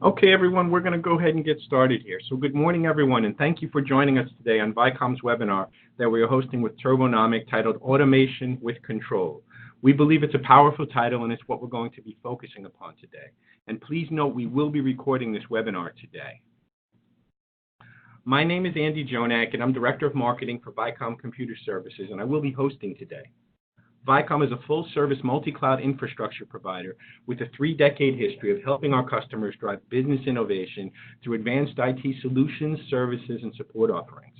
Okay, everyone, we're going to go ahead and get started here. So good morning, everyone, and thank you for joining us today on Vicom's webinar that we are hosting with Turbonomic titled Automation with Control. We believe it's a powerful title, and it's what we're going to be focusing upon today. And please note, we will be recording this webinar today. My name is Andy Jonak, and I'm Director of Marketing for Vicom Computer Services, and I will be hosting today. Vicom is a full-service multi-cloud infrastructure provider with a 3-decade history of helping our customers drive business innovation through advanced IT solutions, services, and support offerings.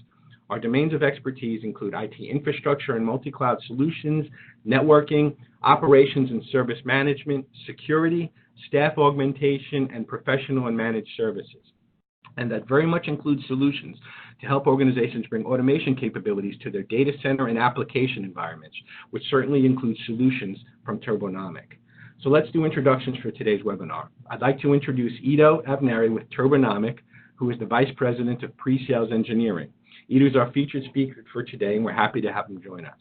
Our domains of expertise include IT infrastructure and multi-cloud solutions, networking, operations and service management, security, staff augmentation, and professional and managed services. And that very much includes solutions to help organizations bring automation capabilities to their data center and application environments, which certainly includes solutions from Turbonomic. So let's do introductions for today's webinar. I'd like to introduce Ido Avneri with Turbonomic, who is the Vice President of Pre-Sales Engineering. Ido is our featured speaker for today, and we're happy to have him join us.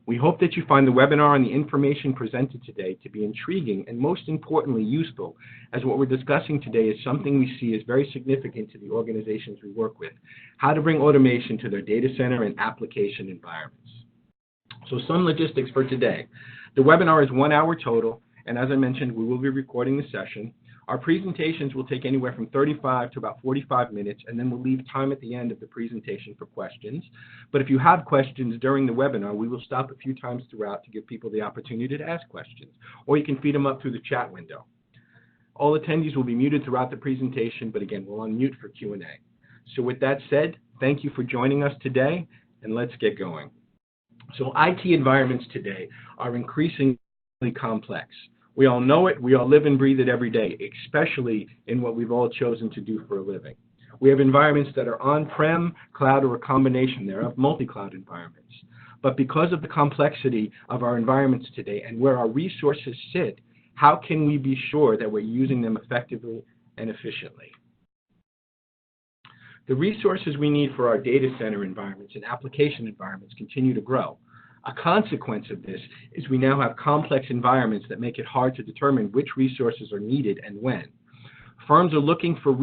We hope that you find the webinar and the information presented today to be intriguing and, most importantly, useful, as what we're discussing today is something we see as very significant to the organizations we work with, how to bring automation to their data center and application environments. So some logistics for today. The webinar is 1 hour total, and as I mentioned, we will be recording the session. Our presentations will take anywhere from 35 to about 45 minutes, and then we'll leave time at the end of the presentation for questions. But if you have questions during the webinar, we will stop a few times throughout to give people the opportunity to ask questions, or you can feed them up through the chat window. All attendees will be muted throughout the presentation, but again, we'll unmute for Q&A. So with that said, thank you for joining us today, and let's get going. So IT environments today are increasingly complex. We all know it. We all live and breathe it every day, especially in what we've all chosen to do for a living. We have environments that are on-prem, cloud, or a combination thereof, multi-cloud environments. But because of the complexity of our environments today and where our resources sit, how can we be sure that we're using them effectively and efficiently? The resources we need for our data center environments and application environments continue to grow. A consequence of this is we now have complex environments that make it hard to determine which resources are needed and when. Firms are looking for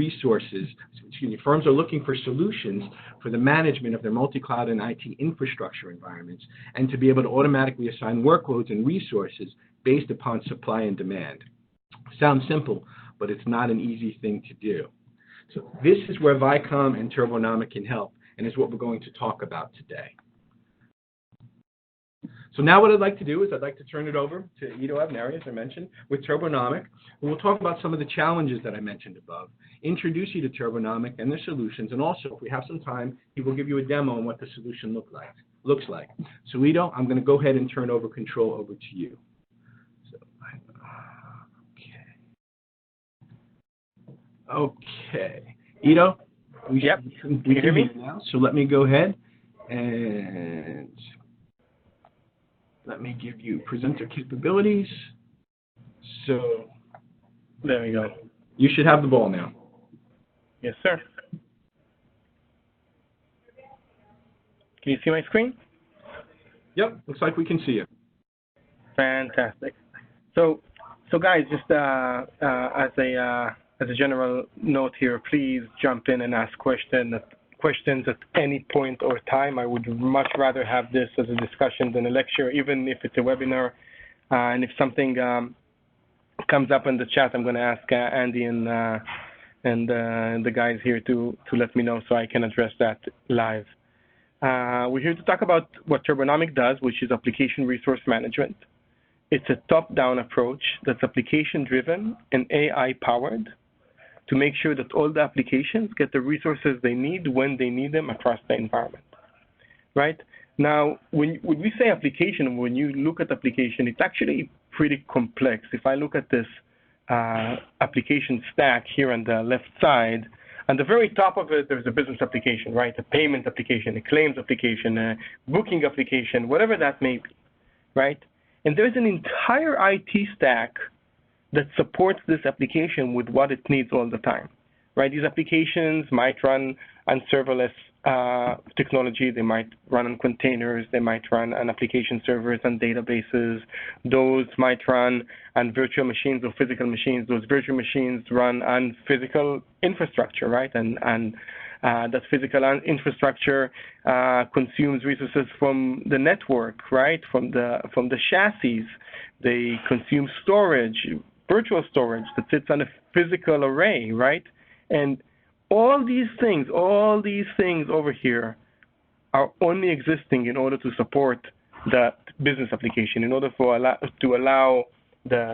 solutions for the management of their multi-cloud and IT infrastructure environments, and to be able to automatically assign workloads and resources based upon supply and demand. Sounds simple, but it's not an easy thing to do. So this is where Vicom and Turbonomic can help, and is what we're going to talk about today. So now what I'd like to do is I'd like to turn it over to Ido Avneri, as I mentioned, with Turbonomic, who will talk about some of the challenges that I mentioned above, introduce you to Turbonomic and their solutions, and also, if we have some time, he will give you a demo on what the solution looks like. So Ido, I'm going to go ahead and turn over control over to you. So, okay. Ido, we can hear me now, so let me go ahead and let me give you presenter capabilities. So there we go. You should have the ball now. Yes, sir. Can you see my screen? Yep, looks like we can see it. Fantastic. So guys, just as a general note here, please jump in and ask questions at any point or time. I would much rather have this as a discussion than a lecture, even if it's a webinar. And if something comes up in the chat, I'm going to ask Andy and the guys here to let me know so I can address that live. We're here to talk about what Turbonomic does, which is application resource management. It's a top-down approach that's application-driven and AI-powered, to make sure that all the applications get the resources they need when they need them across the environment, right? Now, when we say application, when you look at application, it's actually pretty complex. If I look at this application stack here on the left side, on the very top of it, there's a business application, right? A payment application, a claims application, a booking application, whatever that may be, right? And there's an entire IT stack that supports this application with what it needs all the time, right? These applications might run on serverless technology. They might run on containers. They might run on application servers and databases. Those might run on virtual machines or physical machines. Those virtual machines run on physical infrastructure, right? And that physical infrastructure consumes resources from the network, right? From the chassis. They consume storage, virtual storage that sits on a physical array, right? And all these things over here are only existing in order to support the business application, in order to allow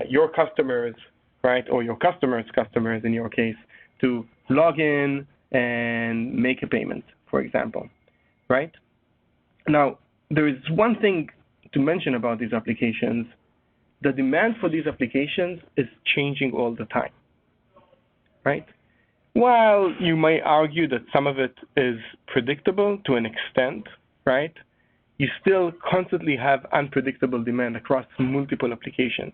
your customers, right, or your customers' customers in your case, to log in and make a payment, for example, right? Now, there is one thing to mention about these applications. The demand for these applications is changing all the time, right? While you may argue that some of it is predictable to an extent, right, you still constantly have unpredictable demand across multiple applications.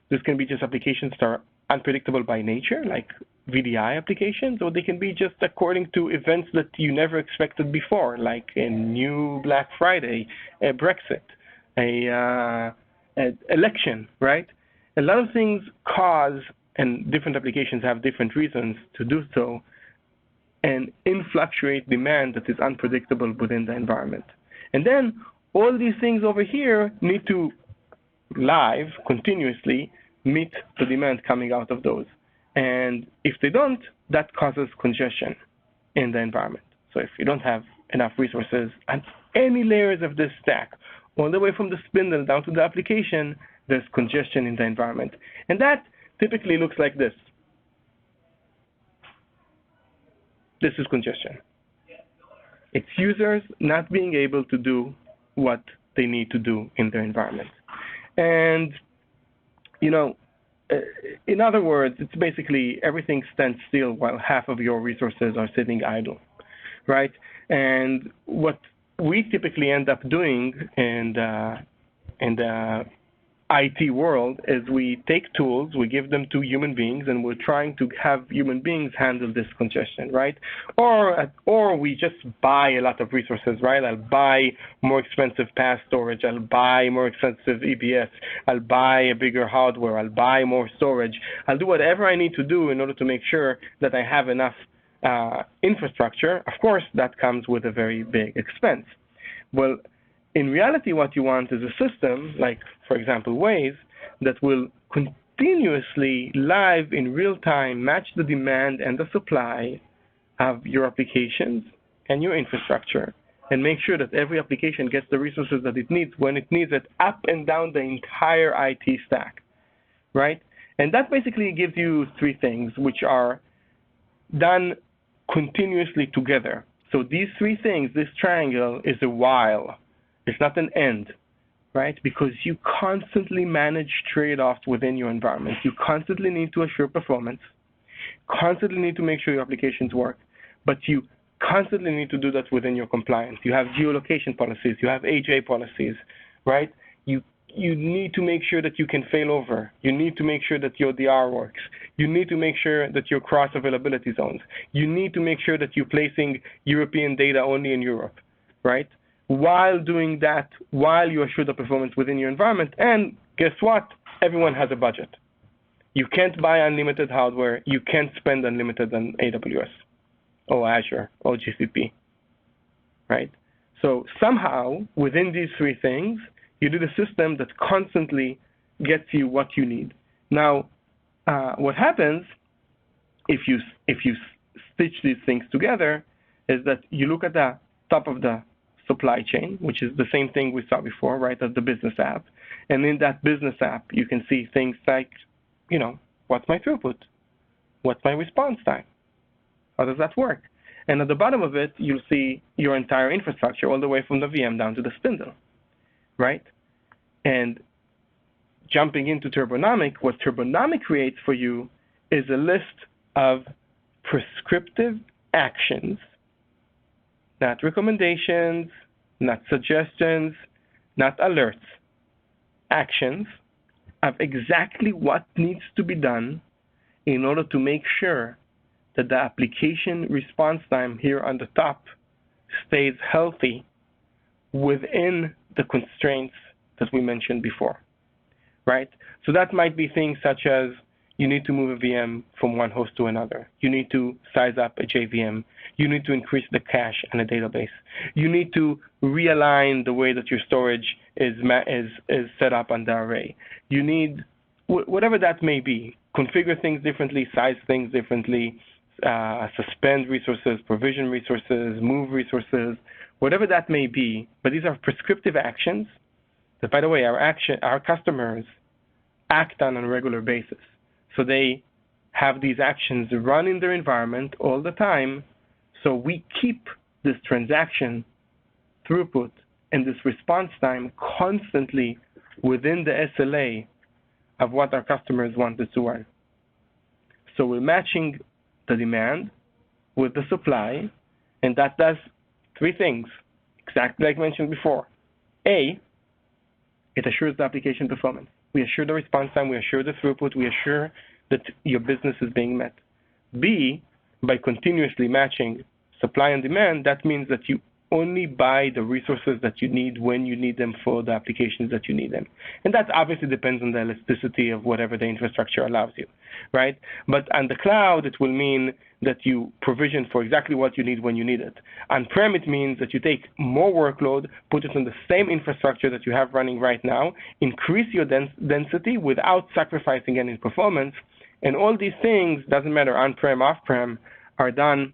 This can be just applications that are unpredictable by nature, like VDI applications, or they can be just according to events that you never expected before, like a new Black Friday, a Brexit, an election, right? A lot of things cause, and different applications have different reasons to do so, and influctuate demand that is unpredictable within the environment. And then all these things over here need to live continuously meet the demand coming out of those. And if they don't, that causes congestion in the environment. So if you don't have enough resources at any layers of this stack, all the way from the spindle down to the application, there's congestion in the environment. And that typically looks like this. This is congestion. It's users not being able to do what they need to do in their environment. And, you know, in other words, it's basically everything stands still while half of your resources are sitting idle, right? And what we typically end up doing in the IT world is we take tools, we give them to human beings, and we're trying to have human beings handle this congestion, right? Or we just buy a lot of resources, right? I'll buy more expensive pass storage, I'll buy more expensive EBS, I'll buy a bigger hardware, I'll buy more storage, I'll do whatever I need to do in order to make sure that I have enough infrastructure. Of course, that comes with a very big expense. Well, in reality, what you want is a system, like, for example, Waze, that will continuously, live in real time, match the demand and the supply of your applications and your infrastructure, and make sure that every application gets the resources that it needs when it needs it, up and down the entire IT stack, right? And that basically gives you three things, which are done continuously together. So these three things, this triangle, is a while. It's not an end, right? Because you constantly manage trade-offs within your environment. You constantly need to assure performance, constantly need to make sure your applications work, but you constantly need to do that within your compliance. You have geolocation policies, you have AJ policies, right? You need to make sure that you can fail over. You need to make sure that your DR works. You need to make sure that you're cross availability zones. You need to make sure that you're placing European data only in Europe, right? While doing that, while you assure the performance within your environment, and guess what? Everyone has a budget. You can't buy unlimited hardware. You can't spend unlimited on AWS or Azure or GCP, right? So somehow, within these three things, you do the system that constantly gets you what you need. Now, what happens if you stitch these things together is that you look at the top of the supply chain, which is the same thing we saw before, right, as the business app. And in that business app, you can see things like, you know, what's my throughput? What's my response time? How does that work? And at the bottom of it, you'll see your entire infrastructure, all the way from the VM down to the spindle, right? And jumping into Turbonomic, what Turbonomic creates for you is a list of prescriptive actions, not recommendations, not suggestions, not alerts, actions of exactly what needs to be done in order to make sure that the application response time here on the top stays healthy within the constraints that we mentioned before, right? So that might be things such as you need to move a VM from one host to another. You need to size up a JVM. You need to increase the cache in a database. You need to realign the way that your storage is set up on the array. You need, whatever that may be, configure things differently, size things differently, suspend resources, provision resources, move resources, whatever that may be. But these are prescriptive actions that, by the way, our customers act on a regular basis. So they have these actions run in their environment all the time. So we keep this transaction throughput and this response time constantly within the SLA of what our customers want us to run. So we're matching the demand with the supply, and that does three things, exactly like mentioned before. A, it assures the application performance. We assure the response time, we assure the throughput, we assure that your business is being met. B, by continuously matching supply and demand, that means that you only buy the resources that you need when you need them for the applications that you need them. And that obviously depends on the elasticity of whatever the infrastructure allows you, right? But on the cloud, it will mean that you provision for exactly what you need when you need it. On-prem, it means that you take more workload, put it on the same infrastructure that you have running right now, increase your density without sacrificing any performance. And all these things, doesn't matter on-prem, off-prem, are done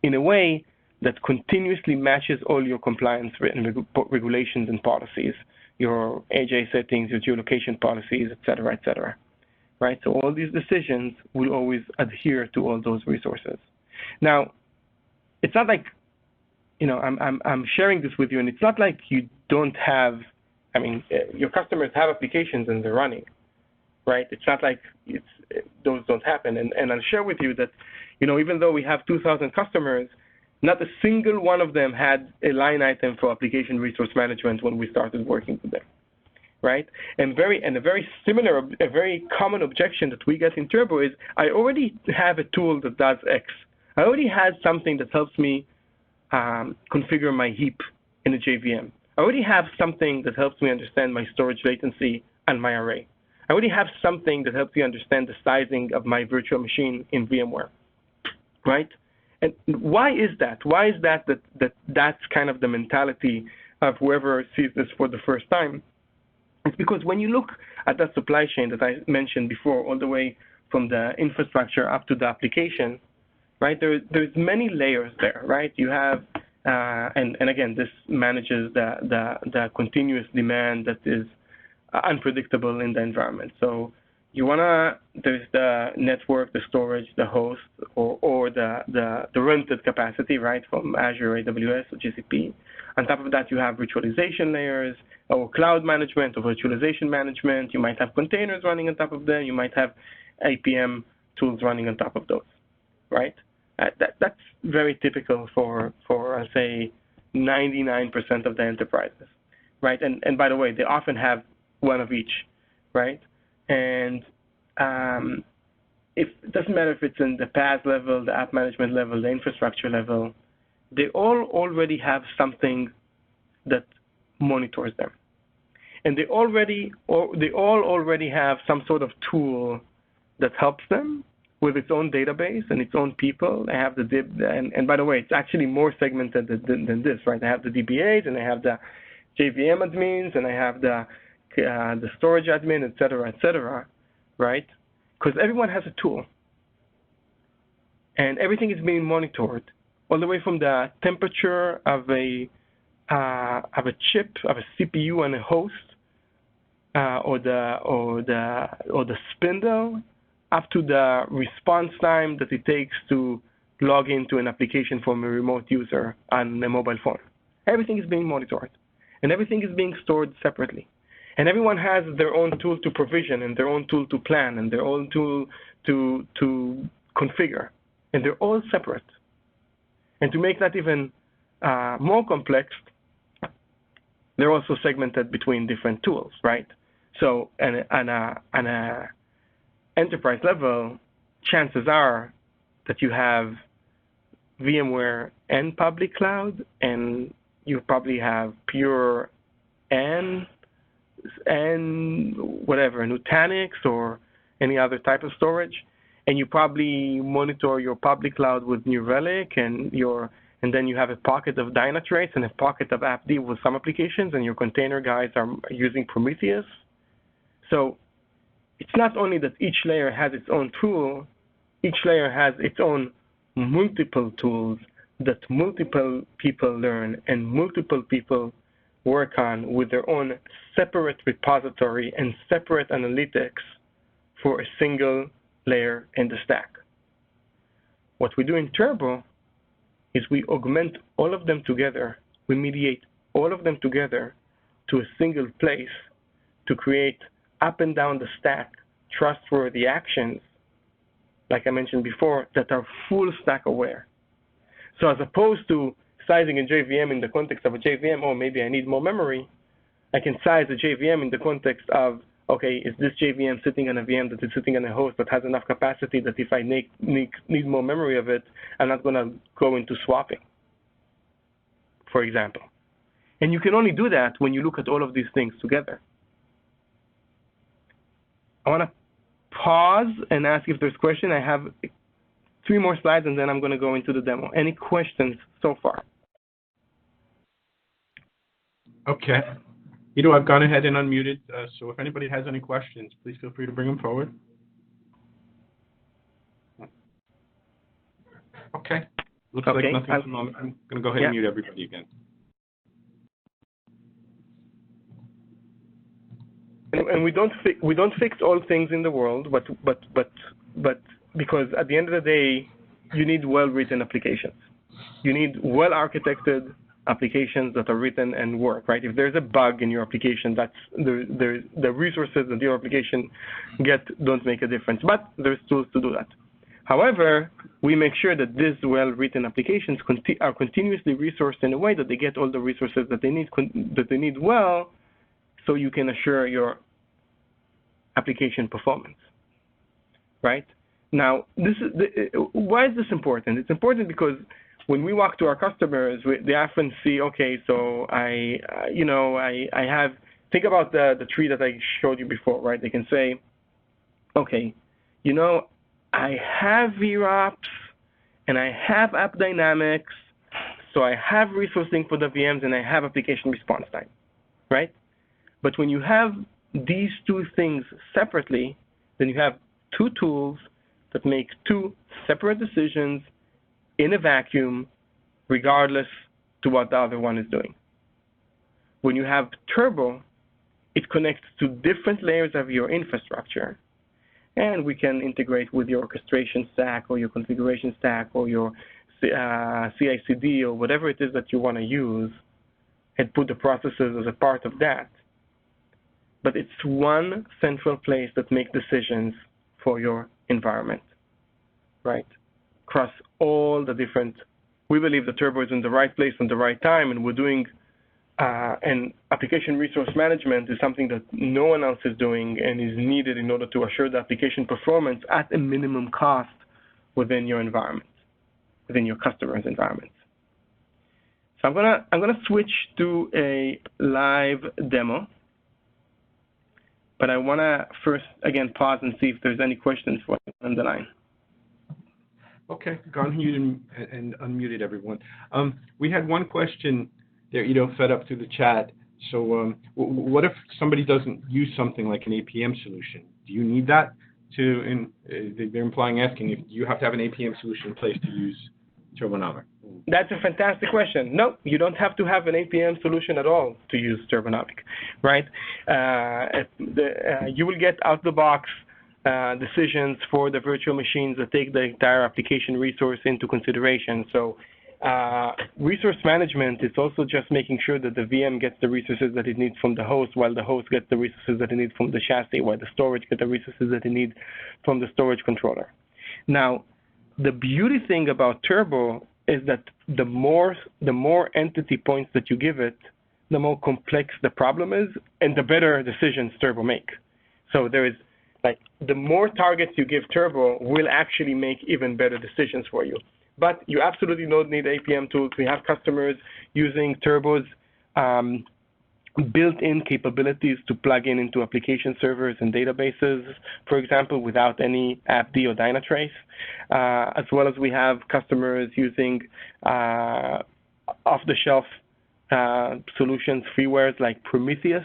in a way that continuously matches all your compliance regulations and policies, your AJ settings, your geolocation policies, et cetera, right? So all these decisions will always adhere to all those resources. Now, it's not like, I'm sharing this with you, and it's not like you don't have, your customers have applications and they're running, right? It's not like those don't happen. And I'll share with you that, even though we have 2,000 customers, not a single one of them had a line item for application resource management when we started working with them, right? And a very common objection that we get in Turbo is, I already have a tool that does X. I already had something that helps me configure my heap in a JVM. I already have something that helps me understand my storage latency and my array. I already have something that helps me understand the sizing of my virtual machine in VMware, right? And why is that? Why is that's kind of the mentality of whoever sees this for the first time? It's because when you look at that supply chain that I mentioned before, all the way from the infrastructure up to the application, right? There's many layers there, right? You have, and again, this manages the continuous demand that is unpredictable in the environment. So there's the network, the storage, the host, or the rented capacity, right, from Azure, AWS, or GCP. On top of that, you have virtualization layers, or cloud management, or virtualization management. You might have containers running on top of them. You might have APM tools running on top of those, right? That's very typical for I'll say, 99% of the enterprises, right? And by the way, they often have one of each, right? And it doesn't matter if it's in the PaaS level, the app management level, the infrastructure level, they all already have something that monitors them. And they all already have some sort of tool that helps them with its own database and its own people. They have and by the way, it's actually more segmented than this, right? They have the DBAs, and they have the JVM admins, and they have the storage admin, et cetera, right? Because everyone has a tool. And everything is being monitored, all the way from the temperature of a chip, of a CPU and a host, or the spindle, up to the response time that it takes to log into an application from a remote user on a mobile phone. Everything is being monitored, and everything is being stored separately. And everyone has their own tool to provision, and their own tool to plan, and their own tool to configure. And they're all separate. And to make that even more complex, they're also segmented between different tools, right? So on a enterprise level, chances are that you have VMware and public cloud, and you probably have Pure and whatever, Nutanix or any other type of storage, and you probably monitor your public cloud with New Relic, and then you have a pocket of Dynatrace and a pocket of AppD with some applications, and your container guys are using Prometheus. So it's not only that each layer has its own tool, each layer has its own multiple tools that multiple people learn and multiple people work on with their own separate repository and separate analytics for a single layer in the stack. What we do in Turbo is we augment all of them together. We mediate all of them together to a single place to create up and down the stack trustworthy actions, like I mentioned before, that are full stack aware. So as opposed to sizing a JVM in the context of a JVM, oh, maybe I need more memory, I can size a JVM in the context of, okay, is this JVM sitting on a VM that is sitting on a host that has enough capacity that if I need more memory of it, I'm not going to go into swapping, for example. And you can only do that when you look at all of these things together. I want to pause and ask if there's questions. I have 3 more slides, and then I'm going to go into the demo. Any questions so far? Okay. I've gone ahead and unmuted, so if anybody has any questions, please feel free to bring them forward. Okay. Looks like nothing at the moment. I'm going to go ahead and mute everybody again. And we don't fix all things in the world, but because at the end of the day, you need well-written applications. You need well-architected applications that are written and work, right? If there's a bug in your application, that's the resources that your application don't make a difference, but there's tools to do that. However, we make sure that these well-written applications are continuously resourced in a way that they get all the resources that they need well, so you can assure your application performance, right? Now, why is this important? It's important because when we walk to our customers, they often see, okay, so I have, think about the tree that I showed you before, right? They can say, okay, I have VROPS and I have App Dynamics, so I have resourcing for the VMs and I have application response time, right? But when you have these 2 things separately, then you have 2 tools that make 2 separate decisions in a vacuum, regardless to what the other one is doing. When you have Turbo, it connects to different layers of your infrastructure, and we can integrate with your orchestration stack or your configuration stack or your CI/CD or whatever it is that you want to use, and put the processes as a part of that. But it's one central place that makes decisions for your environment, right? Across all the different, we believe the Turbo is in the right place and the right time, and we're doing, and application resource management is something that no one else is doing and is needed in order to assure the application performance at a minimum cost within your environment, within your customer's environment. So I'm gonna switch to a live demo. But I want to first, again, pause and see if there's any questions for on the line. Okay, gone and unmuted everyone. We had one question there, fed up through the chat. So what if somebody doesn't use something like an APM solution? Do you need that they're asking if you have to have an APM solution in place to use Turbonomic? That's a fantastic question. No, you don't have to have an APM solution at all to use Turbonomic, right? You will get out-the-box decisions for the virtual machines that take the entire application resource into consideration. So resource management is also just making sure that the VM gets the resources that it needs from the host, while the host gets the resources that it needs from the chassis, while the storage gets the resources that it needs from the storage controller. Now, the beauty thing about Turbo is that the more entity points that you give it, the more complex the problem is, and the better decisions Turbo make. So there is Like the more targets you give Turbo will actually make even better decisions for you. But you absolutely don't need APM tools. We have customers using Turbo's built-in capabilities to plug into application servers and databases, for example, without any AppD or Dynatrace, as well as we have customers using off-the-shelf solutions, freewares like Prometheus,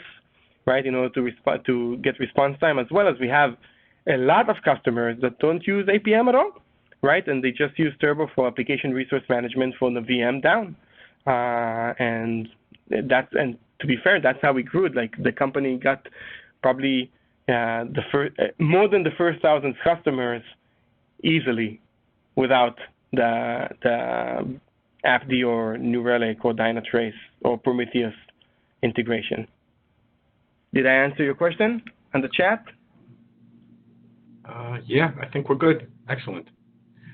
right, in order to get response time, as well as we have a lot of customers that don't use APM at all, right, and they just use Turbo for application resource management for the VM down, and to be fair, that's how we grew it. Like the company got probably more than the first 1,000 customers easily without the AppD or New Relic or Dynatrace or Prometheus integration. Did I answer your question on the chat? Yeah, I think we're good. Excellent.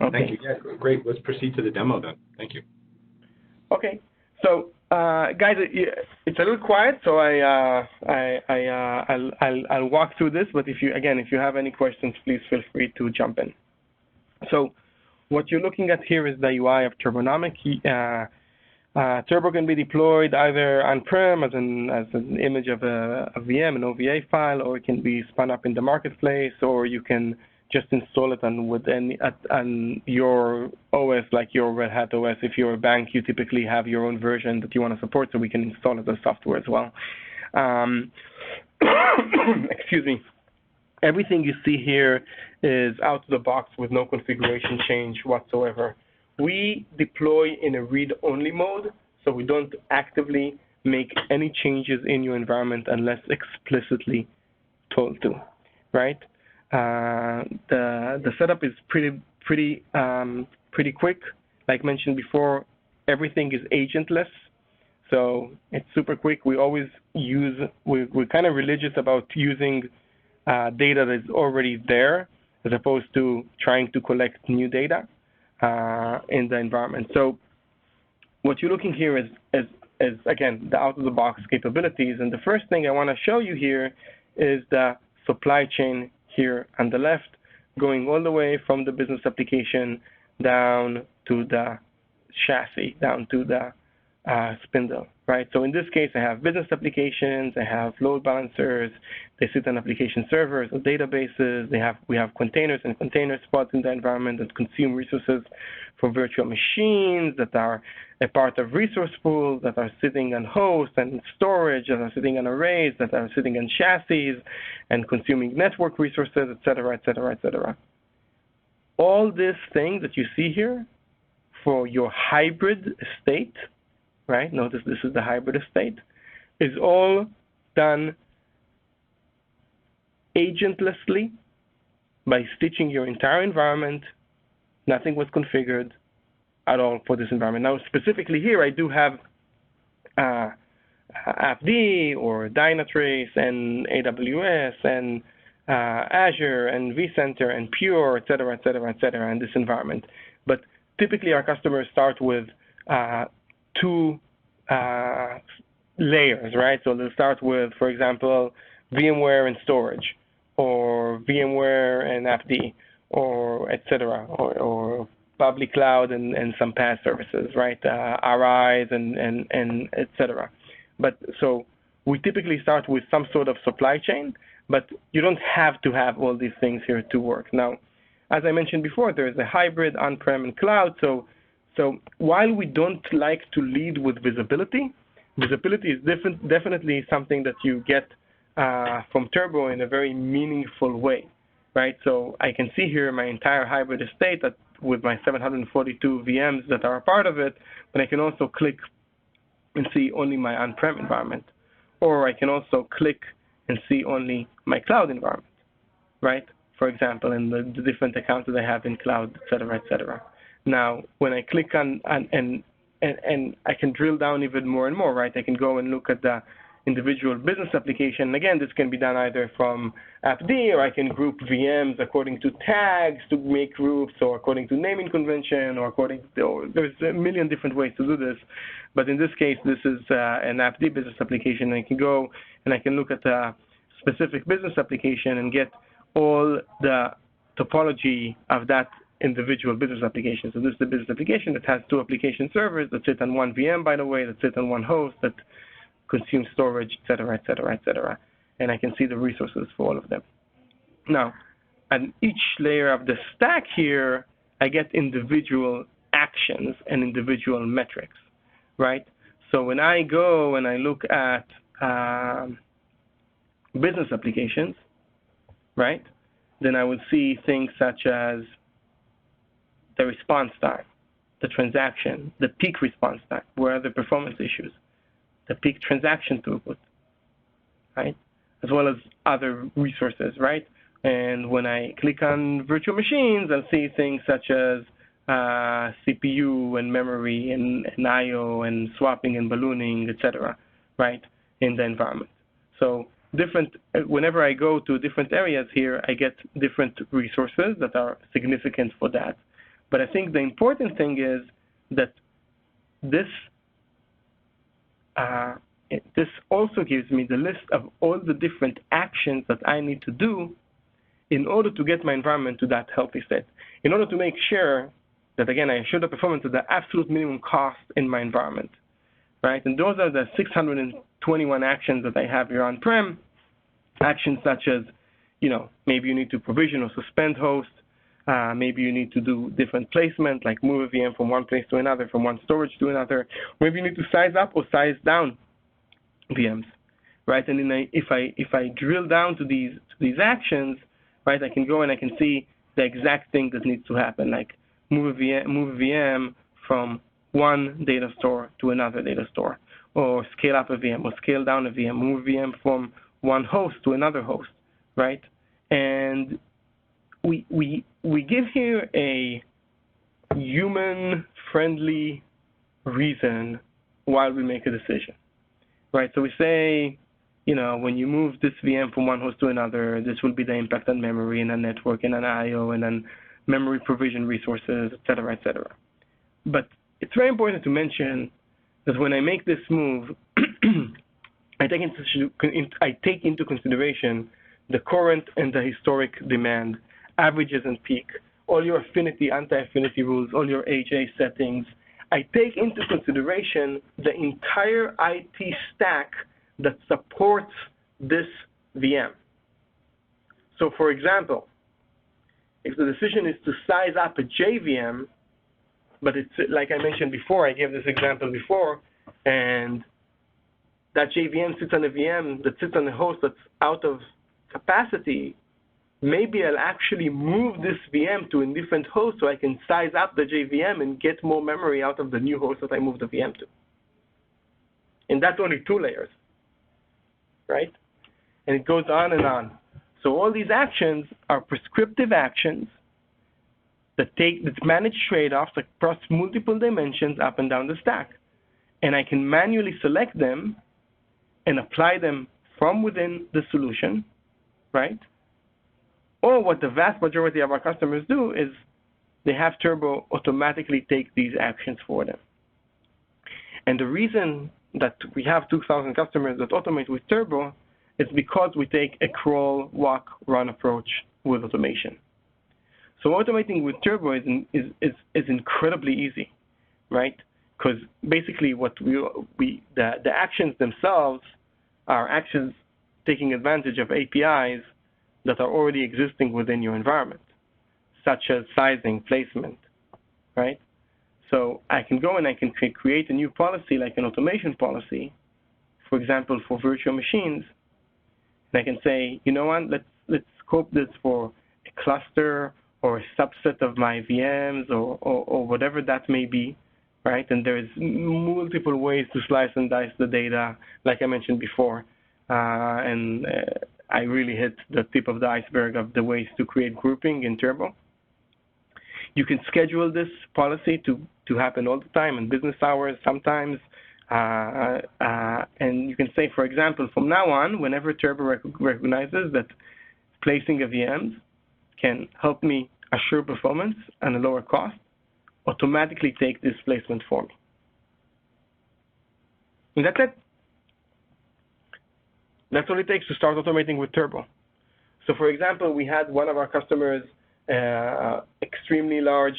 Okay. Thank you. Yeah, great. Let's proceed to the demo then. Thank you. Okay. So, guys, it's a little quiet, so I'll walk through this. But if you have any questions, please feel free to jump in. So, what you're looking at here is the UI of Turbonomic. Turbo can be deployed either on-prem as an image of a VM, an OVA file, or it can be spun up in the marketplace, or you can just install it on your OS, like your Red Hat OS. If you're a bank, you typically have your own version that you want to support, so we can install it as software as well. Excuse me. Everything you see here is out of the box with no configuration change whatsoever. We deploy in a read-only mode, so we don't actively make any changes in your environment unless explicitly told to, right? The setup is pretty quick. Like mentioned before, everything is agentless, so it's super quick. We always we're kind of religious about using data that is already there, as opposed to trying to collect new data in the environment. So what you're looking here is again the out-of-the-box capabilities. And the first thing I want to show you here is the supply chain here on the left, going all the way from the business application down to the chassis, down to the spindle, right? So in this case, I have business applications, I have load balancers, they sit on application servers or databases, we have containers and container spots in the environment that consume resources for virtual machines that are a part of resource pools, that are sitting on hosts and storage, that are sitting on arrays, that are sitting on chassis and consuming network resources, et cetera, et cetera, et cetera. All these things that you see here for your hybrid estate, right? Notice this is the hybrid estate, is all done agentlessly by stitching your entire environment. Nothing was configured at all for this environment. Now, specifically here, I do have AppD or Dynatrace and AWS and Azure and vCenter and Pure, et cetera, et cetera, et cetera, in this environment. But typically, our customers start with two layers, right? So they'll start with, for example, VMware and storage, or VMware and AppD, or et cetera, or public cloud and some PaaS services, right? RIs and et cetera. But so we typically start with some sort of supply chain, but you don't have to have all these things here to work. Now, as I mentioned before, there is a hybrid on-prem and cloud. So while we don't like to lead with visibility, visibility is definitely something that you get from Turbo in a very meaningful way, right? So I can see here my entire hybrid estate with my 742 VMs that are a part of it, but I can also click and see only my on-prem environment. Or I can also click and see only my cloud environment, right? For example, and the different accounts that I have in cloud, et cetera, et cetera. Now, when I click on, and I can drill down even more and more, right? I can go and look at the individual business application. Again, this can be done either from AppD, or I can group VMs according to tags to make groups, or according to naming convention, or there's a million different ways to do this. But in this case, this is an AppD business application. I can go and I can look at a specific business application and get all the topology of that individual business application. So this is the business application that has two application servers that sit on one VM, by the way, that sit on one host, that consume storage, et cetera, et cetera, et cetera. And I can see the resources for all of them. Now, on each layer of the stack here, I get individual actions and individual metrics, right? So when I go and I look at business applications, right, then I would see things such as the response time, the transaction, the peak response time, where are the performance issues, the peak transaction throughput, right, as well as other resources, right? And when I click on virtual machines, I'll see things such as CPU and memory and I/O and swapping and ballooning, etc., right, in the environment. So whenever I go to different areas here, I get different resources that are significant for that. But I think the important thing is that this also gives me the list of all the different actions that I need to do in order to get my environment to that healthy state, in order to make sure that, again, I ensure the performance at the absolute minimum cost in my environment, right? And those are the 621 actions that I have here on-prem, actions such as, maybe you need to provision or suspend hosts, maybe you need to do different placement, like move a VM from one place to another, from one storage to another. Maybe you need to size up or size down VMs, right? And then if I drill down to these actions, right, I can go and I can see the exact thing that needs to happen, like move a VM from one data store to another data store, or scale up a VM, or scale down a VM, move a VM from one host to another host, right? And we give here a human-friendly reason why we make a decision, right? So we say, when you move this VM from one host to another, this will be the impact on memory and on network and on I/O and on memory provision resources, et cetera, et cetera. But it's very important to mention that when I make this move, I take into consideration the current and the historic demand, averages and peak, all your affinity, anti-affinity rules, all your HA settings. I take into consideration the entire IT stack that supports this VM. So for example, if the decision is to size up a JVM, but it's like I mentioned before, I gave this example before, and that JVM sits on a VM that sits on a host that's out of capacity, maybe I'll actually move this VM to a different host so I can size up the JVM and get more memory out of the new host that I moved the VM to. And that's only 2 layers, right? And it goes on and on. So all these actions are prescriptive actions that manage trade-offs across multiple dimensions up and down the stack. And I can manually select them and apply them from within the solution, right? Or what the vast majority of our customers do is they have Turbo automatically take these actions for them. And the reason that we have 2,000 customers that automate with Turbo is because we take a crawl, walk, run approach with automation. So automating with Turbo is incredibly easy, right? Because basically what the actions themselves are actions taking advantage of APIs that are already existing within your environment, such as sizing, placement, right? So I can go and I can create a new policy, like an automation policy, for example, for virtual machines, and I can say, you know what, let's scope this for a cluster or a subset of my VMs or whatever that may be, right? And there's multiple ways to slice and dice the data, like I mentioned before, and I really hit the tip of the iceberg of the ways to create grouping in Turbo. You can schedule this policy to happen all the time in business hours sometimes. And you can say, for example, from now on, whenever Turbo recognizes that placing a VMs can help me assure performance and a lower cost, automatically take this placement for me. And that's it. That's all it takes to start automating with Turbo. So for example, we had one of our customers, extremely large,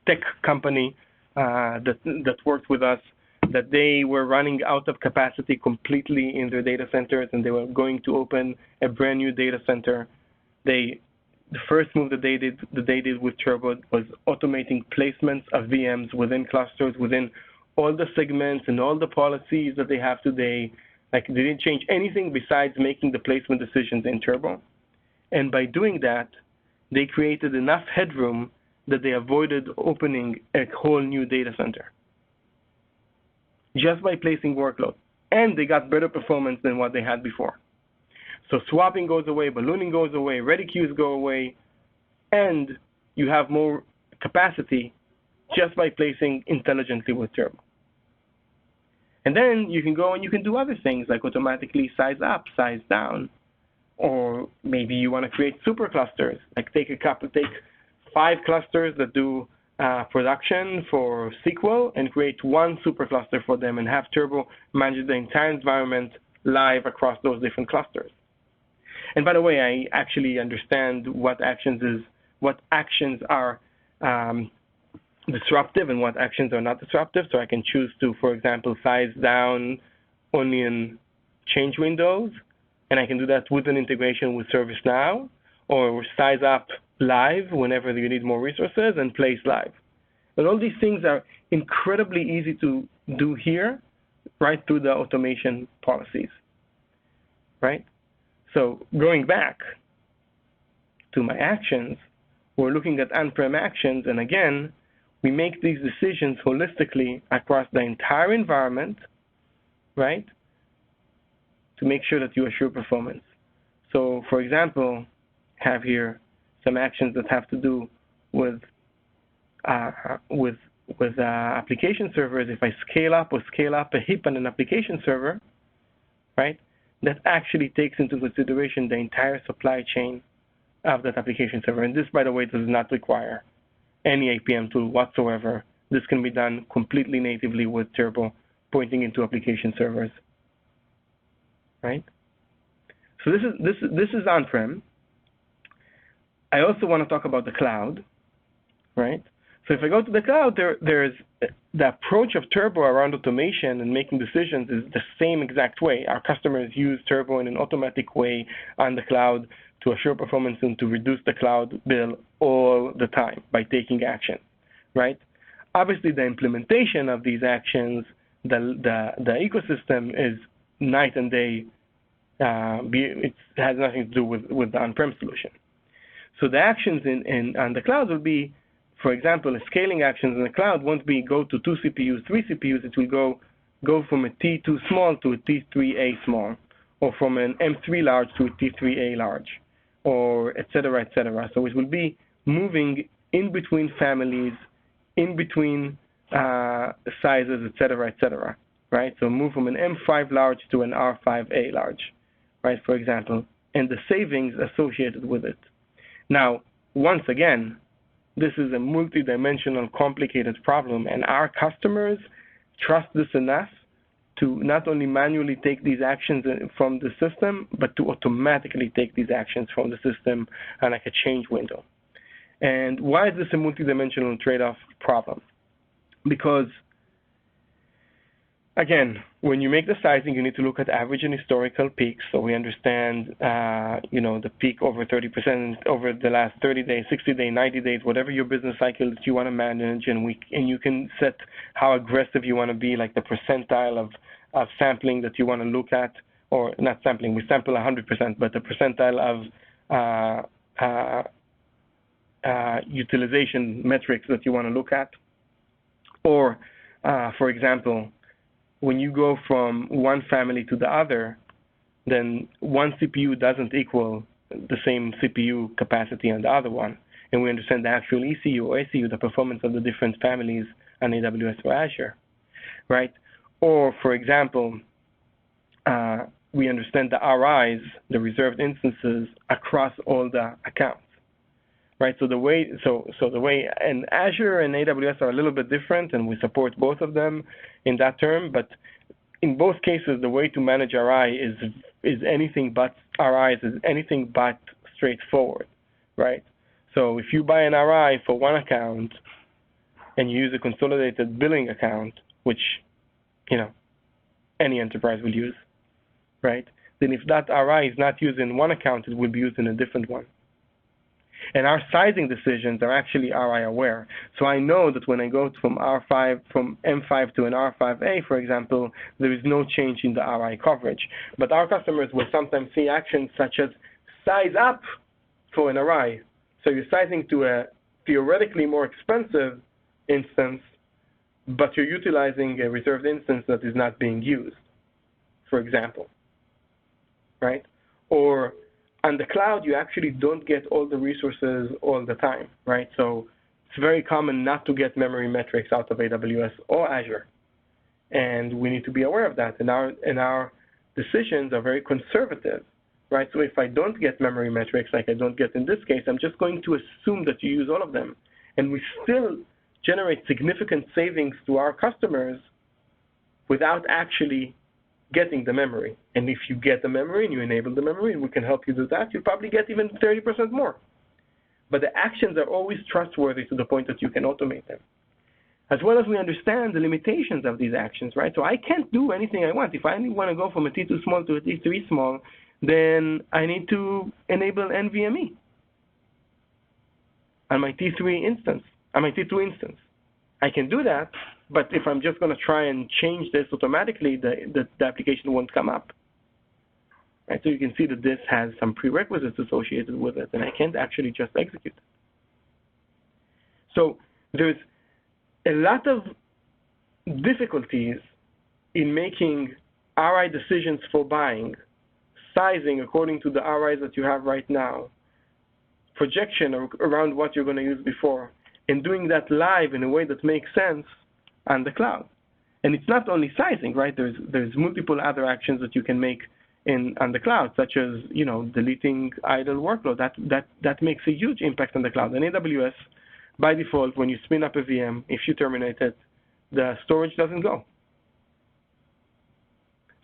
tech company that worked with us, that they were running out of capacity completely in their data centers, and they were going to open a brand new data center. The first move that they did with Turbo was automating placements of VMs within clusters, within all the segments and all the policies that they have today. Like, they didn't change anything besides making the placement decisions in Turbo. And by doing that, they created enough headroom that they avoided opening a whole new data center just by placing workload. And they got better performance than what they had before. So swapping goes away, ballooning goes away, ready queues go away, and you have more capacity just by placing intelligently with Turbo. And then you can go and you can do other things like automatically size up, size down, or maybe you want to create superclusters, like take 5 clusters that do production for SQL and create one supercluster for them and have Turbo manage the entire environment live across those different clusters. And by the way, I actually understand what actions are disruptive and what actions are not disruptive. So I can choose to, for example, size down only in change windows, and I can do that with an integration with ServiceNow, or size up live whenever you need more resources and place live. And all these things are incredibly easy to do here, right through the automation policies, right? So going back to my actions, we're looking at on-prem actions, and again, we make these decisions holistically across the entire environment, right, to make sure that you assure performance. So, for example, have here some actions that have to do with application servers. If I scale up a heap on an application server, right, that actually takes into consideration the entire supply chain of that application server. And this, by the way, does not require any APM tool whatsoever. This can be done completely natively with Turbo, pointing into application servers, right? So this is on-prem. I also want to talk about the cloud, right? So if I go to the cloud, there's the approach of Turbo around automation and making decisions is the same exact way. Our customers use Turbo in an automatic way on the cloud to assure performance and to reduce the cloud bill all the time by taking action, right? Obviously, the implementation of these actions, the ecosystem is night and day. It has nothing to do with the on-prem solution. So the actions on the cloud will be, for example, the scaling actions in the cloud won't be go to 2 CPUs, 3 CPUs. It will go from a T2 small to a T3A small, or from an M3 large to a T3A large, or et cetera, et cetera. So it will be moving in between families, in between sizes, et cetera, right? So move from an M5 large to an R5A large, right, for example, and the savings associated with it. Now, once again, this is a multi-dimensional, complicated problem, and our customers trust this enough to not only manually take these actions from the system, but to automatically take these actions from the system on like a change window. And why is this a multi-dimensional trade-off problem? Because, again, when you make the sizing, you need to look at average and historical peaks. So we understand, the peak over 30% over the last 30 days, 60 days, 90 days, whatever your business cycle that you want to manage, and you can set how aggressive you want to be, like the percentile of sampling that you want to look at, or not sampling, we sample 100%, but the percentile of utilization metrics that you want to look at. Or, for example, when you go from one family to the other, then one CPU doesn't equal the same CPU capacity on the other one. And we understand the actual ECU or ACU, the performance of the different families on AWS or Azure, right? Or, for example, we understand the RIs, the reserved instances, across all the accounts. Right, so the way and Azure and AWS are a little bit different, and we support both of them in that term. But in both cases, the way to manage RI is anything but RIs, is anything but straightforward, right? So if you buy an RI for one account and you use a consolidated billing account, which, any enterprise will use, right? Then if that RI is not used in one account, it will be used in a different one. And our sizing decisions are actually RI aware. So I know that when I go from M5 to an R5A, for example, there is no change in the RI coverage. But our customers will sometimes see actions such as size up for an RI. So you're sizing to a theoretically more expensive instance, but you're utilizing a reserved instance that is not being used, for example, right? Or on the cloud, you actually don't get all the resources all the time, right? So it's very common not to get memory metrics out of AWS or Azure, and we need to be aware of that. And our decisions are very conservative, right? So if I don't get memory metrics, like I don't get in this case, I'm just going to assume that you use all of them, and we still generate significant savings to our customers without actually getting the memory. And if you get the memory and you enable the memory and we can help you do that, you'll probably get even 30% more. But the actions are always trustworthy to the point that you can automate them. As well as we understand the limitations of these actions, right? So I can't do anything I want. If I only want to go from a T2 small to a T3 small, then I need to enable NVMe on my T3 instance, on my T2 instance. I can do that, but if I'm just going to try and change this automatically, the application won't come up. Right? So you can see that this has some prerequisites associated with it, and I can't actually just execute it. So there's a lot of difficulties in making RI decisions for buying, sizing according to the RIs that you have right now, projection around what you're going to use before, and doing that live in a way that makes sense on the cloud. And it's not only sizing, right? There's multiple other actions that you can make on the cloud, such as deleting idle workload. That makes a huge impact on the cloud. And AWS, by default, when you spin up a VM, if you terminate it, the storage doesn't go.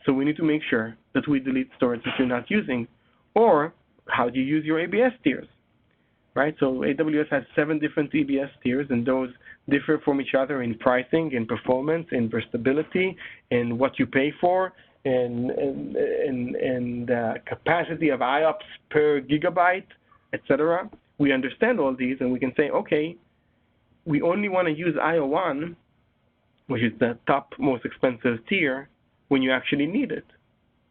So we need to make sure that we delete storage that you're not using. Or how do you use your ABS tiers? Right, so AWS has 7 different EBS tiers, and those differ from each other in pricing, in performance, in versatility, in what you pay for, and capacity of IOPS per gigabyte, etc. We understand all these, and we can say, okay, we only want to use IO1, which is the top most expensive tier, when you actually need it.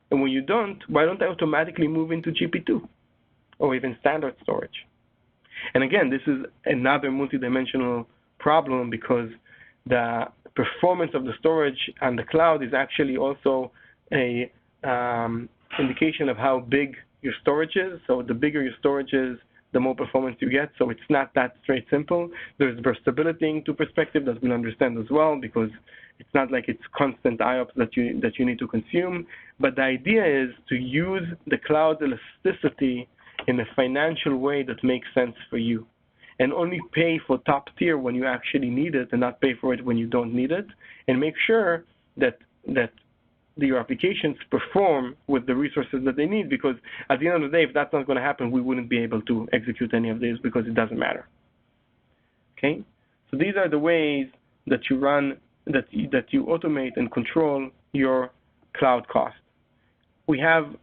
And when you don't, why don't I automatically move into GP2 or even standard storage? And again, this is another multidimensional problem because the performance of the storage on the cloud is actually also a indication of how big your storage is. So the bigger your storage is, the more performance you get. So it's not that straight simple. There's versatility into perspective that we'll understand as well, because it's not like it's constant IOPS that you need to consume. But the idea is to use the cloud elasticity in a financial way that makes sense for you, and only pay for top tier when you actually need it and not pay for it when you don't need it, and make sure that your applications perform with the resources that they need, because at the end of the day, if that's not going to happen, we wouldn't be able to execute any of this because it doesn't matter. Okay? So these are the ways that you run, that you automate and control your cloud cost. We have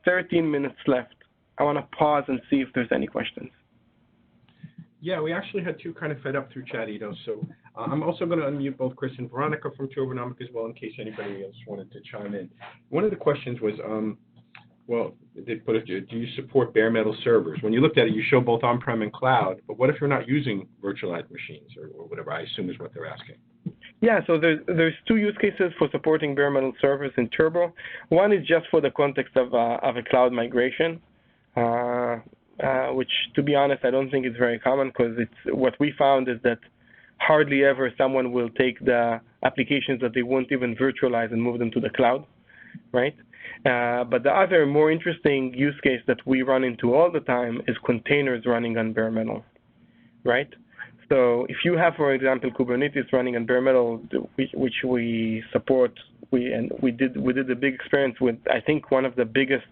13 minutes left. I want to pause and see if there's any questions. Yeah, we actually had 2 kind of fed up through chat, so I'm also going to unmute both Chris and Veronica from Turbonomic as well in case anybody else wanted to chime in. One of the questions was, do you support bare metal servers? When you looked at it, you show both on-prem and cloud, but what if you're not using virtualized machines or whatever, I assume is what they're asking. Yeah, so there's 2 use cases for supporting bare metal servers in Turbo. One is just for the context of a cloud migration. Which, to be honest, I don't think is very common, because what we found is that hardly ever someone will take the applications that they won't even virtualize and move them to the cloud, right? But the other more interesting use case that we run into all the time is containers running on bare metal, right? So if you have, for example, Kubernetes running on bare metal, which we support we did a big experience with, I think, one of the biggest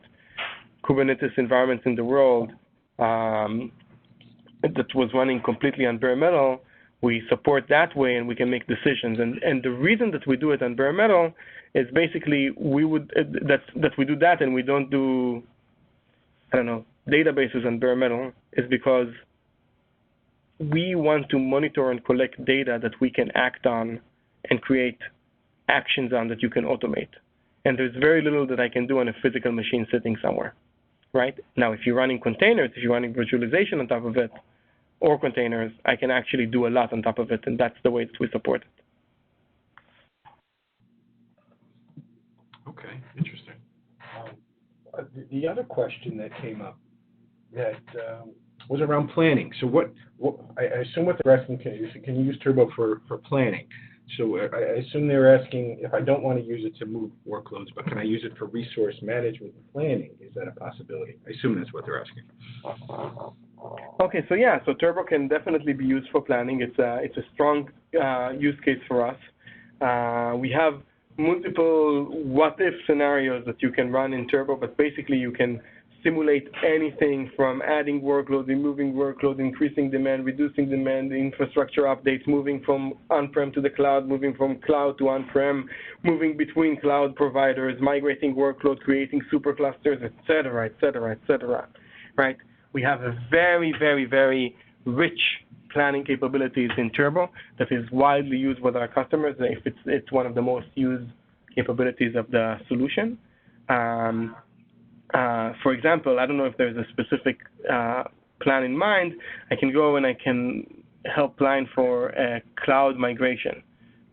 Kubernetes environments in the world that was running completely on bare metal. We support that way, and we can make decisions. And the reason that we do it on bare metal is basically we do that, and we don't do, I don't know, databases on bare metal, is because we want to monitor and collect data that we can act on and create actions on that you can automate. And there's very little that I can do on a physical machine sitting somewhere, right? Now, if you're running containers, if you're running virtualization on top of it, or containers, I can actually do a lot on top of it, and that's the way that we support it. Okay, interesting. The other question that came up that Was around planning. So what I assume what they're asking, can you use Turbo for planning? So I assume they're asking if I don't want to use it to move workloads, but can I use it for resource management and planning? Is that a possibility? I assume that's what they're asking. Okay, so yeah, so Turbo can definitely be used for planning. It's a strong use case for us. We have multiple what-if scenarios that you can run in Turbo, but basically you can simulate anything from adding workload, removing workload, increasing demand, reducing demand, infrastructure updates, moving from on-prem to the cloud, moving from cloud to on-prem, moving between cloud providers, migrating workload, creating superclusters, et cetera, et cetera, et cetera, right? We have a very, very, very rich planning capabilities in Turbo that is widely used with our customers. It's one of the most used capabilities of the solution. For example, I don't know if there's a specific plan in mind. I can go and I can help plan for a cloud migration,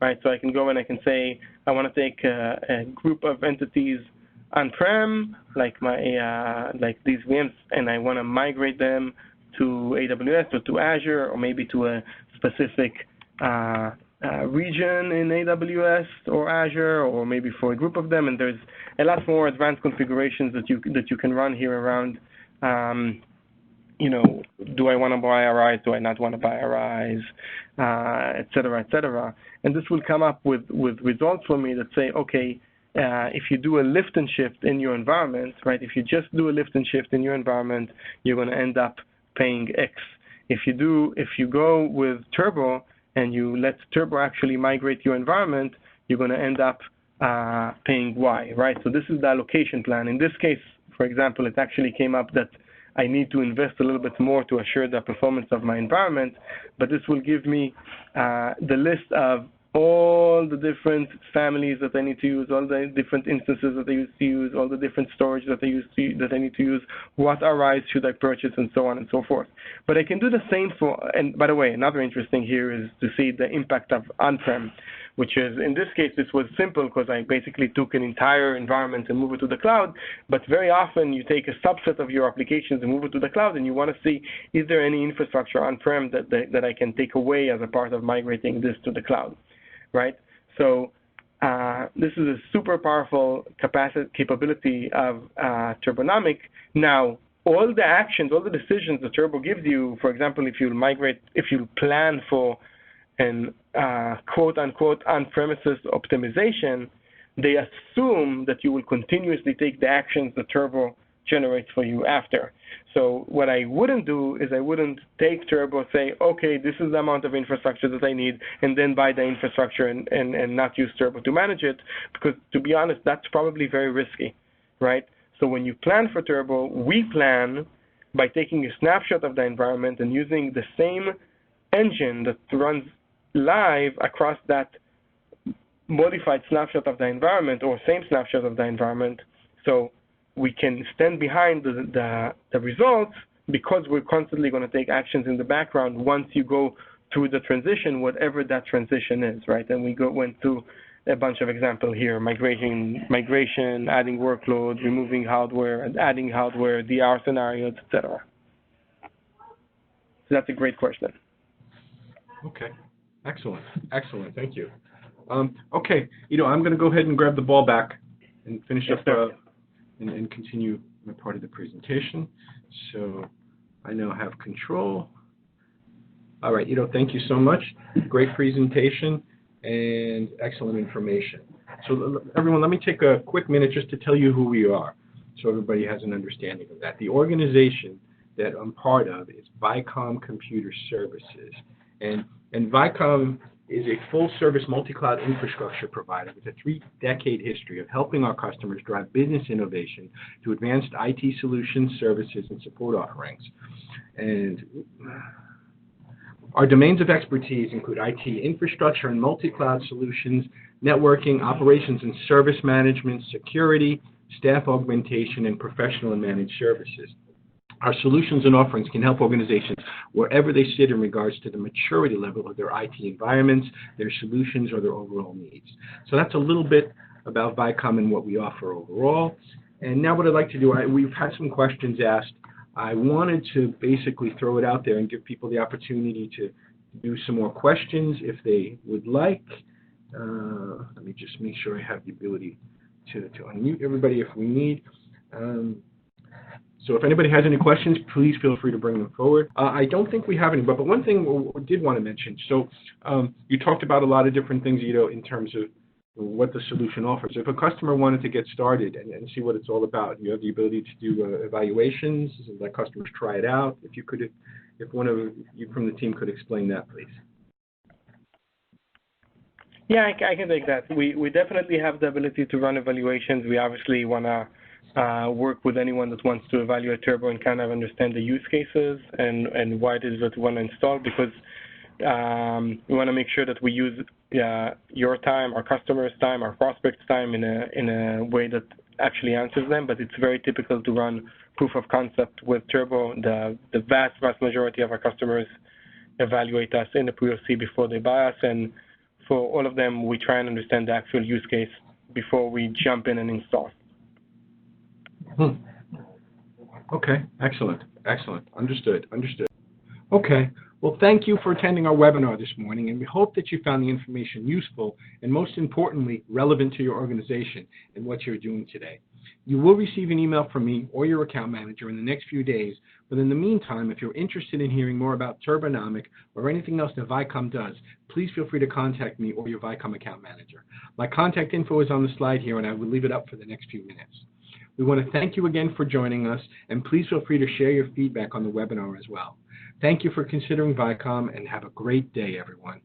right? So I can go and I can say, I want to take a group of entities on-prem, like these VMs, and I want to migrate them to AWS or to Azure, or maybe to a specific region in AWS or Azure, or maybe for a group of them. And there's a lot more advanced configurations that you can run here around. Do I want to buy RIs? Do I not want to buy RIs? Et cetera, et cetera. And this will come up with results for me that say, okay, if you do a lift and shift in your environment, right? If you just do a lift and shift in your environment, you're going to end up paying X. If you go with Turbo and you let Turbo actually migrate your environment, you're going to end up paying Y, right? So this is the allocation plan. In this case, for example, it actually came up that I need to invest a little bit more to assure the performance of my environment, but this will give me the list of all the different families that I need to use, all the different instances that I used to use, all the different storage that I need to use, what RIs should I purchase, and so on and so forth. But I can do the same and by the way, another interesting here is to see the impact of on-prem, which is, in this case, this was simple because I basically took an entire environment and moved it to the cloud. But very often you take a subset of your applications and move it to the cloud, and you want to see, is there any infrastructure on-prem that I can take away as a part of migrating this to the cloud, right? So this is a super powerful capability of Turbonomic. Now, all the actions, all the decisions that Turbo gives you, for example, if you plan for an quote-unquote on-premises optimization, they assume that you will continuously take the actions that Turbo generates for you after. So what I wouldn't do is I wouldn't take Turbo, say, okay, this is the amount of infrastructure that I need, and then buy the infrastructure and not use Turbo to manage it, because to be honest, that's probably very risky, right? So when you plan for Turbo, we plan by taking a snapshot of the environment and using the same engine that runs live across that modified snapshot of the environment or same snapshot of the environment. So we can stand behind the results because we're constantly going to take actions in the background once you go through the transition, whatever that transition is, right? And we went through a bunch of examples here: migration, adding workloads, removing hardware, and adding hardware, DR scenarios, etc. So that's a great question. Okay, excellent, thank you. Okay, I'm going to go ahead and grab the ball back and finish up and continue my part of the presentation. So I now have control. All right, thank you so much. Great presentation and excellent information. So everyone, let me take a quick minute just to tell you who we are, so everybody has an understanding of that. The organization that I'm part of is Vicom Computer Services, and Vicom is a full-service multi-cloud infrastructure provider with a 3-decade history of helping our customers drive business innovation to advanced IT solutions, services, and support offerings. And our domains of expertise include IT infrastructure and multi-cloud solutions, networking, operations and service management, security, staff augmentation, and professional and managed services. Our solutions and offerings can help organizations wherever they sit in regards to the maturity level of their IT environments, their solutions, or their overall needs. So that's a little bit about Vicom and what we offer overall. And now what I'd like to do, we've had some questions asked. I wanted to basically throw it out there and give people the opportunity to do some more questions if they would like. Let me just make sure I have the ability to unmute everybody if we need. So if anybody has any questions, please feel free to bring them forward. I don't think we have any, but one thing we did want to mention. So you talked about a lot of different things, in terms of what the solution offers. If a customer wanted to get started and see what it's all about, you have the ability to do evaluations, let customers try it out. If one of you from the team could explain that, please. Yeah, I can take that. We definitely have the ability to run evaluations. We obviously want to work with anyone that wants to evaluate Turbo and kind of understand the use cases and why it is that we want to install, because we want to make sure that we use your time, our customers' time, our prospects' time in a way that actually answers them. But it's very typical to run proof of concept with Turbo. The vast majority of our customers evaluate us in the POC before they buy us, and for all of them, we try and understand the actual use case before we jump in and install. Okay, excellent. Understood. Okay, well, thank you for attending our webinar this morning, and we hope that you found the information useful and, most importantly, relevant to your organization and what you're doing today. You will receive an email from me or your account manager in the next few days, but in the meantime, if you're interested in hearing more about Turbonomic or anything else that Vicom does, please feel free to contact me or your Vicom account manager. My contact info is on the slide here, and I will leave it up for the next few minutes. We want to thank you again for joining us, and please feel free to share your feedback on the webinar as well. Thank you for considering Vicom, and have a great day, everyone.